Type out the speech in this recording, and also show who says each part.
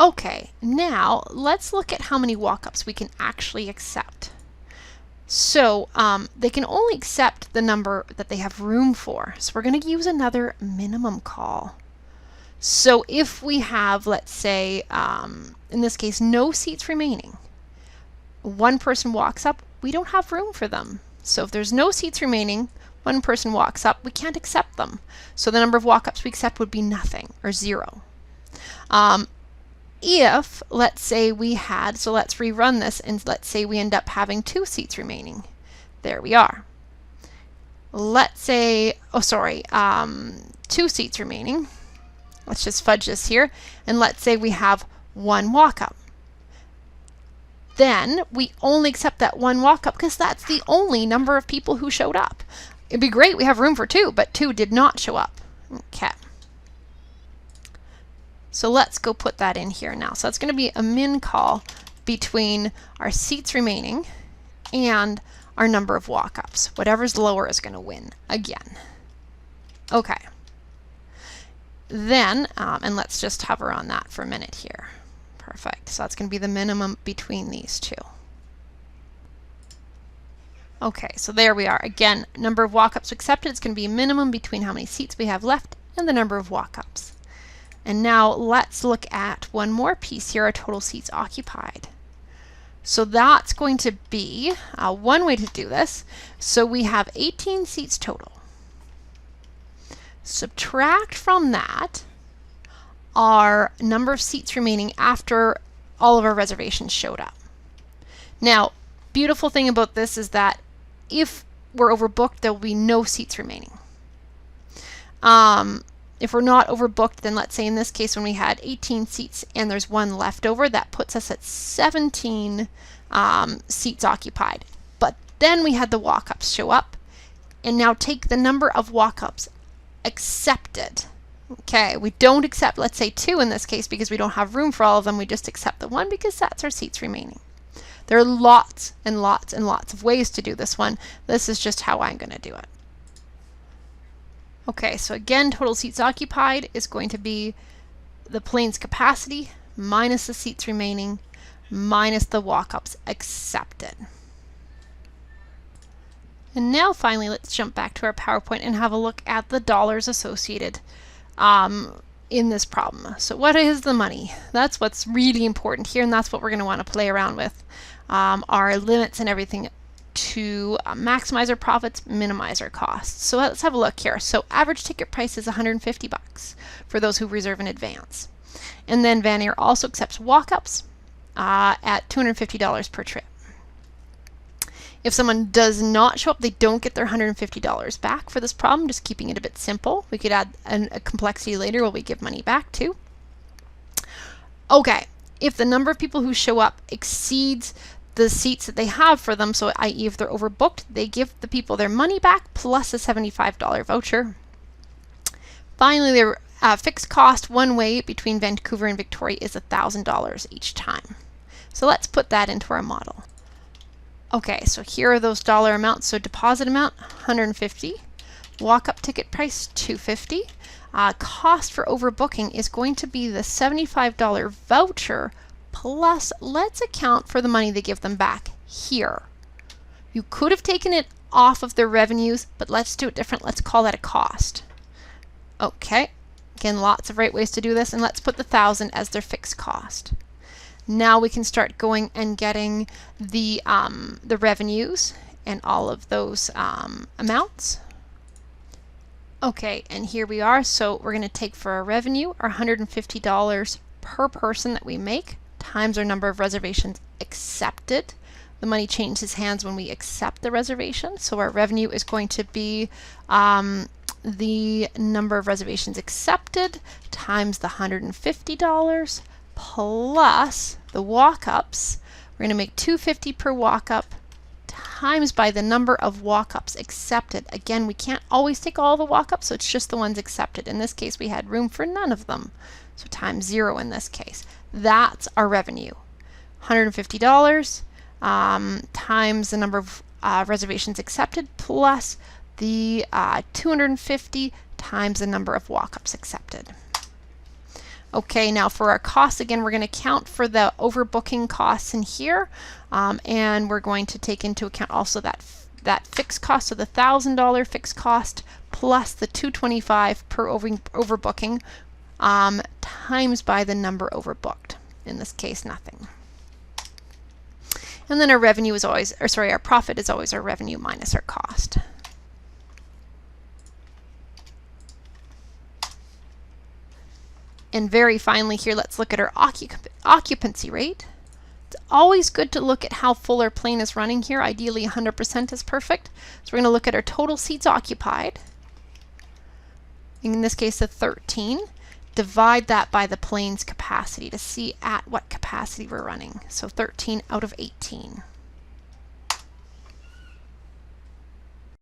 Speaker 1: Okay, now let's look at how many walk-ups we can actually accept. So they can only accept the number that they have room for. So we're going to use another minimum call. So if we have, let's say, in this case, no seats remaining, one person walks up, we don't have room for them. So if there's no seats remaining, one person walks up, we can't accept them. So the number of walk-ups we accept would be nothing or 0. If, let's say we had, so let's rerun this, and let's say we end up having 2 seats remaining. There we are. Let's say, 2 seats remaining. Let's just fudge this here. And let's say we have 1 walk-up. Then we only accept that 1 walk-up because that's the only number of people who showed up. It'd be great, we have room for 2, but 2 did not show up. Okay. So let's go put that in here now. So it's going to be a min call between our seats remaining and our number of walk-ups. Whatever's lower is going to win again. Okay. Then, and let's just hover on that for a minute here. Perfect. So that's going to be the minimum between these two. Okay, so there we are. Again, number of walk-ups accepted is going to be a minimum between how many seats we have left and the number of walk-ups. And now let's look at one more piece here, our total seats occupied. So that's going to be one way to do this. So we have 18 seats total. Subtract from that our number of seats remaining after all of our reservations showed up. Now, beautiful thing about this is that if we're overbooked, there will be no seats remaining. If we're not overbooked, then let's say in this case when we had 18 seats and there's 1 left over, that puts us at 17 seats occupied. But then we had the walk-ups show up, and now take the number of walk-ups accepted. Okay, we don't accept, let's say 2 in this case because we don't have room for all of them. We just accept the 1 because that's our seats remaining. There are lots and lots and lots of ways to do this one. This is just how I'm going to do it. Okay, so again, total seats occupied is going to be the plane's capacity minus the seats remaining minus the walk-ups accepted. And now finally, let's jump back to our PowerPoint and have a look at the dollars associated in this problem. So what is the money? That's what's really important here, and that's what we're going to want to play around with. Our limits and everything to maximize our profits, minimize our costs. So let's have a look here. So average ticket price is $150 for those who reserve in advance. And then Van Air also accepts walk-ups at $250 per trip. If someone does not show up, they don't get their $150 back for this problem, just keeping it a bit simple. We could add a complexity later where we give money back too. Okay, if the number of people who show up exceeds the seats that they have for them, so i.e. if they're overbooked, they give the people their money back plus a $75 voucher. Finally, their fixed cost one way between Vancouver and Victoria is $1,000 each time. So let's put that into our model. Okay, so here are those dollar amounts. So deposit amount, $150. Walk-up ticket price, $250. Cost for overbooking is going to be the $75 voucher plus let's account for the money they give them back here. You could have taken it off of their revenues, but let's do it different. Let's call that a cost. Okay, again, lots of right ways to do this, and let's put the $1,000 as their fixed cost. Now we can start going and getting the revenues and all of those amounts. Okay, and here we are. So we're going to take for our revenue our $150 per person that we make times our number of reservations accepted. The money changes hands when we accept the reservation. So our revenue is going to be the number of reservations accepted times the $150 plus the walk-ups. We're going to make $250 per walk-up times by the number of walk-ups accepted. Again, we can't always take all the walk-ups, so it's just the ones accepted. In this case, we had room for none of them, so times 0 in this case. That's our revenue. $150 times the number of reservations accepted plus the $250 times the number of walk-ups accepted. Okay, now for our costs, again, we're going to count for the overbooking costs in here, and we're going to take into account also that fixed cost, so the $1,000 fixed cost plus the $225 per overbooking times by the number overbooked. In this case, nothing. And then our revenue is always, or sorry, our profit is always our revenue minus our cost. And very finally here, let's look at our occupancy rate. It's always good to look at how full our plane is running here. Ideally 100% is perfect. So we're going to look at our total seats occupied. In this case, the 13. Divide that by the plane's capacity to see at what capacity we're running. So 13 out of 18.